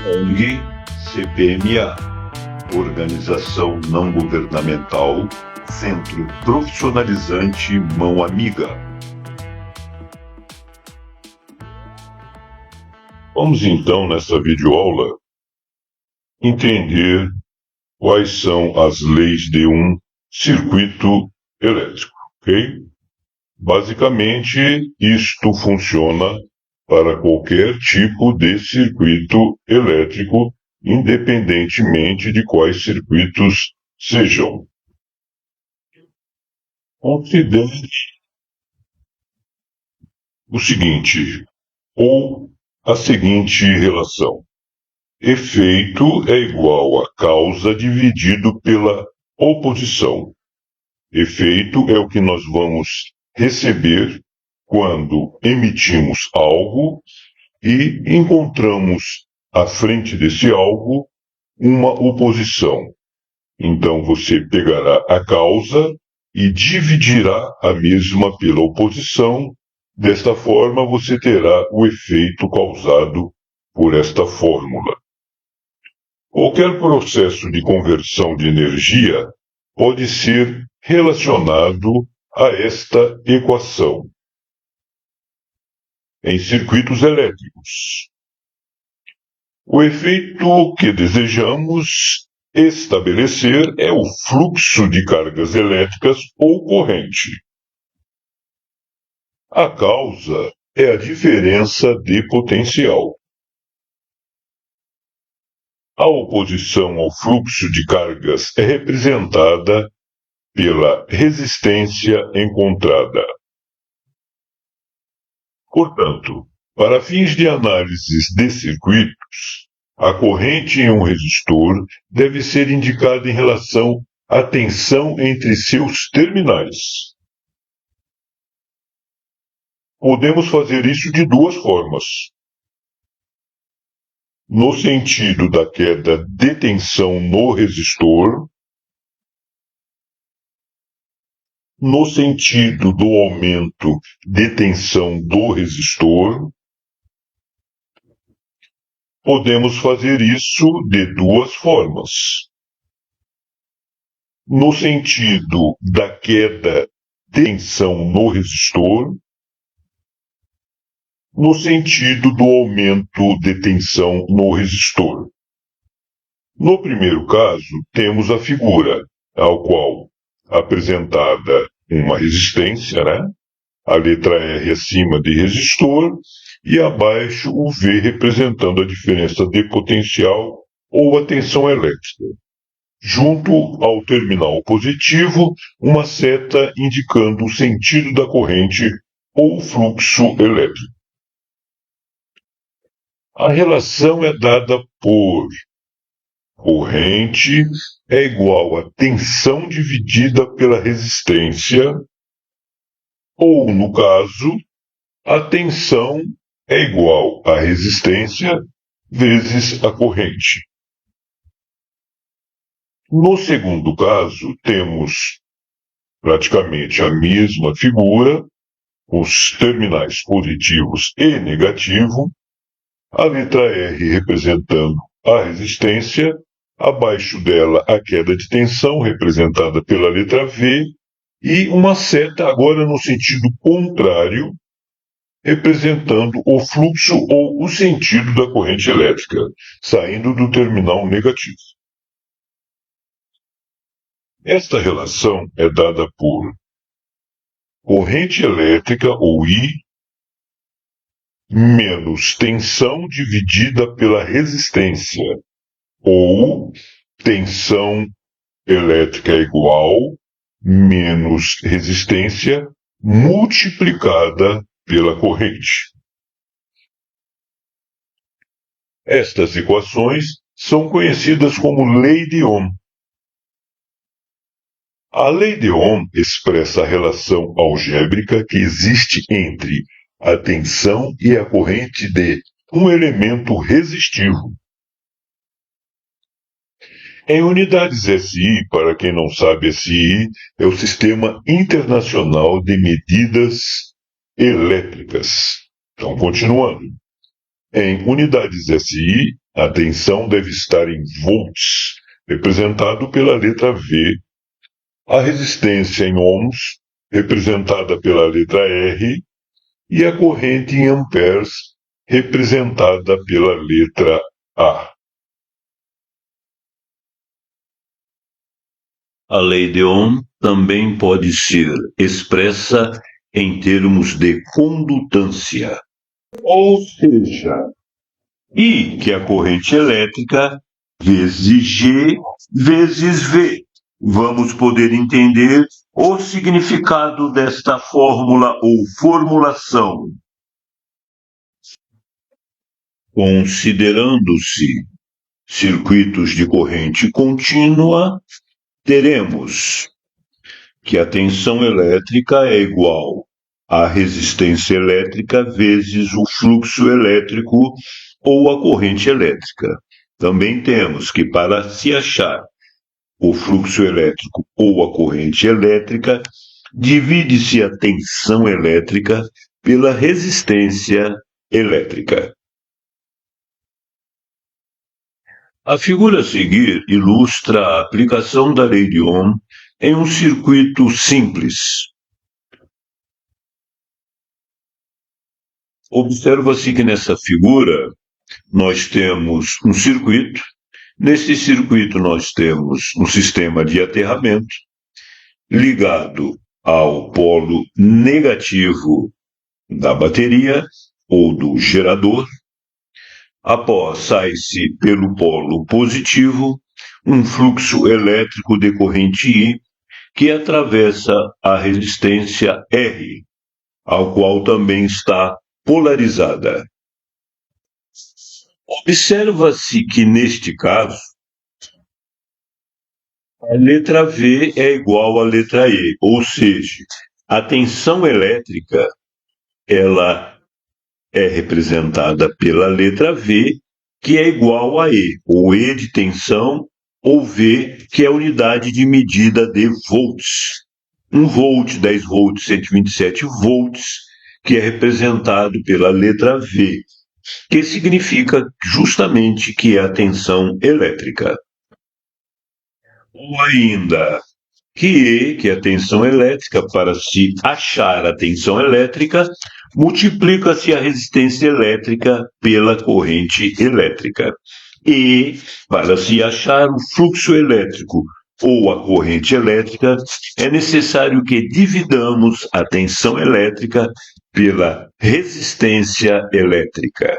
ONG CPMA, Organização Não Governamental, Centro Profissionalizante Mão Amiga. Vamos então, nessa videoaula, entender quais são as leis de um circuito elétrico, ok? Basicamente, isto funciona para qualquer tipo de circuito elétrico, independentemente de quais circuitos sejam. Considere o seguinte, ou a seguinte relação. Efeito é igual a causa dividido pela oposição. Efeito é o que nós vamos receber quando emitimos algo e encontramos à frente desse algo uma oposição. Então você pegará a causa e dividirá a mesma pela oposição. Desta forma você terá o efeito causado por esta fórmula. Qualquer processo de conversão de energia pode ser relacionado a esta equação em circuitos elétricos. O efeito que desejamos estabelecer é o fluxo de cargas elétricas ou corrente. A causa é a diferença de potencial. A oposição ao fluxo de cargas é representada pela resistência encontrada. Portanto, para fins de análise de circuitos, a corrente em um resistor deve ser indicada em relação à tensão entre seus terminais. Podemos fazer isso de duas formas. No sentido da queda de tensão no resistor, no sentido do aumento de tensão do resistor, podemos fazer isso de duas formas. No sentido da queda de tensão no resistor, no sentido do aumento de tensão no resistor. No primeiro caso, temos a figura, ao qual apresentada uma resistência, a letra R acima de resistor e abaixo o V representando a diferença de potencial ou a tensão elétrica. Junto ao terminal positivo, uma seta indicando o sentido da corrente ou fluxo elétrico. A relação é dada por corrente é igual a tensão dividida pela resistência, ou, no caso, a tensão é igual à resistência vezes a corrente. No segundo caso, temos praticamente a mesma figura, os terminais positivos e negativo, a letra R representando a resistência, abaixo dela a queda de tensão, representada pela letra V, e uma seta agora no sentido contrário, representando o fluxo ou o sentido da corrente elétrica, saindo do terminal negativo. Esta relação é dada por corrente elétrica, ou I, menos tensão dividida pela resistência, ou tensão elétrica igual menos resistência multiplicada pela corrente. Estas equações são conhecidas como lei de Ohm. A lei de Ohm expressa a relação algébrica que existe entre a tensão e a corrente de um elemento resistivo. Em unidades SI, para quem não sabe, SI é o Sistema Internacional de Medidas Elétricas. Então, continuando. Em unidades SI, a tensão deve estar em volts, representado pela letra V, a resistência em ohms, representada pela letra R, e a corrente em amperes, representada pela letra A. A lei de Ohm também pode ser expressa em termos de condutância, ou seja, I, que é a corrente elétrica, vezes G vezes V. Vamos poder entender o significado desta fórmula ou formulação. Considerando-se circuitos de corrente contínua, teremos que a tensão elétrica é igual à resistência elétrica vezes o fluxo elétrico ou a corrente elétrica. Também temos que, para se achar o fluxo elétrico ou a corrente elétrica, divide-se a tensão elétrica pela resistência elétrica. A figura a seguir ilustra a aplicação da lei de Ohm em um circuito simples. Observa-se que nessa figura nós temos um circuito. Nesse circuito nós temos um sistema de aterramento ligado ao polo negativo da bateria ou do gerador. Após sai-se pelo polo positivo um fluxo elétrico de corrente I que atravessa a resistência R, ao qual também está polarizada. Observa-se que, neste caso, a letra V é igual à letra E, ou seja, a tensão elétrica ela é representada pela letra V, que é igual a E, ou E de tensão, ou V, que é a unidade de medida de volts. 1 volt, 10 volts, 127 volts, que é representado pela letra V, que significa justamente que é a tensão elétrica. Ou ainda, que E, que é a tensão elétrica, para se achar a tensão elétrica, multiplica-se a resistência elétrica pela corrente elétrica. E, para se achar o fluxo elétrico ou a corrente elétrica, é necessário que dividamos a tensão elétrica pela resistência elétrica.